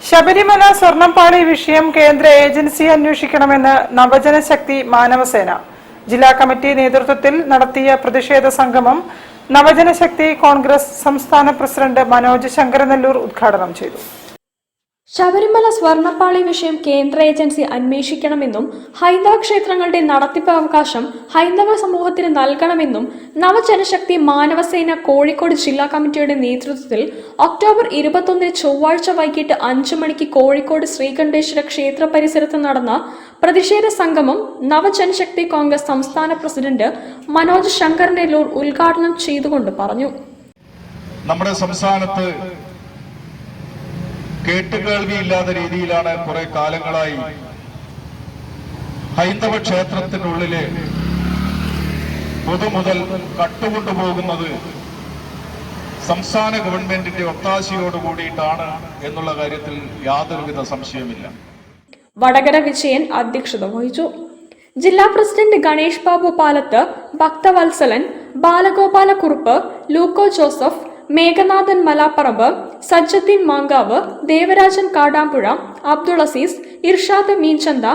ശബരിമല സ്വർണ്ണപ്പാളി വിഷയം കേന്ദ്ര ഏജൻസി അന്വേഷിക്കണമെന്ന് നവജനശക്തി മാനവസേന ജില്ലാ കമ്മിറ്റി നേതൃത്വത്തിൽ നടത്തിയ പ്രതിഷേധ സംഗമം നവജനശക്തി കോൺഗ്രസ് സംസ്ഥാന പ്രസിഡന്റ് മനോജ് ശങ്കരനെല്ലൂർ ഉദ്ഘാടനം ചെയ്തു. ശബരിമല സ്വർണ്ണപ്പാളി വിഷയം കേന്ദ്ര ഏജൻസി അന്വേഷിക്കണമെന്നും ഹൈന്ദവ ക്ഷേത്രങ്ങളുടെ നടത്തിപ്പ് അവകാശം ഹൈന്ദവ സമൂഹത്തിന് നൽകണമെന്നും നവജനശക്തി മാനവസേന കോഴിക്കോട് ജില്ലാ കമ്മിറ്റിയുടെ നേതൃത്വത്തിൽ ഒക്ടോബർ 21 ചൊവ്വാഴ്ച വൈകിട്ട് 5 മണിക്ക് കോഴിക്കോട് ശ്രീകണ്ഠേശ്വര ക്ഷേത്ര പരിസരത്ത് നടന്ന പ്രതിഷേധ സംഗമം നവജനശക്തി കോൺഗ്രസ് സംസ്ഥാന പ്രസിഡന്റ് മനോജ് ശങ്കരനെല്ലൂർ ഉദ്ഘാടനം ചെയ്തുകൊണ്ട് പറഞ്ഞു. നമ്മുടെ സംസ്ഥാനത്ത് കേട്ടുകേൾവിയില്ലാത്ത രീതിയിലാണ് കുറെ കാലങ്ങളായി ഹൈന്ദവ ക്ഷേത്രത്തിനുള്ളില് പൊതുമുതൽ കട്ടുകൊണ്ടുപോകുന്നത് സംസ്ഥാന ഗവൺമെന്റിന്റെ ഒത്താശയോടുകൂടിയിട്ടാണ് എന്നുള്ള കാര്യത്തിൽ യാതൊരുവിധ സംശയമില്ല. വടകര വിജയൻ അധ്യക്ഷത വഹിച്ചു. ജില്ലാ പ്രസിഡന്റ് ഗണേഷ് ബാബു പാലത്ത്, ഭക്തവത്സലൻ, ബാലഗോപാലക്കുറുപ്പ്, ലൂക്കോ ജോസഫ്, മേഘനാഥൻ മലാപ്പറമ്പ്, സജ്ജദ്ദീൻ മാങ്കാവ്, ദേവരാജൻ കാടാമ്പുഴ, അബ്ദുൾ അസീസ്, ഇർഷാദ് മീൻചന്ത,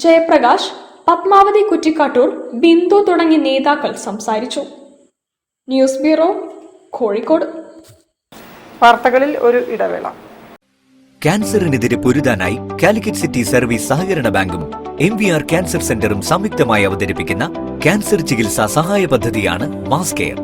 ജയപ്രകാശ്, പത്മാവതി കുറ്റിക്കാട്ടൂർ, ബിന്ദു തുടങ്ങിയ നേതാക്കൾ സംസാരിച്ചു. News bureau, Kozhikode. വാർത്തകളിൽ ഒരു ഇടവേള. ക്യാൻസറിനെതിരെ പൊരുതാനായി കാലിക്കറ്റ് സിറ്റി സർവീസ് സഹകരണ ബാങ്കും MVR ക്യാൻസർ സെന്ററും സംയുക്തമായി അവതരിപ്പിക്കുന്ന ക്യാൻസർ ചികിത്സാ സഹായ പദ്ധതിയാണ് മാസ് കെയർ.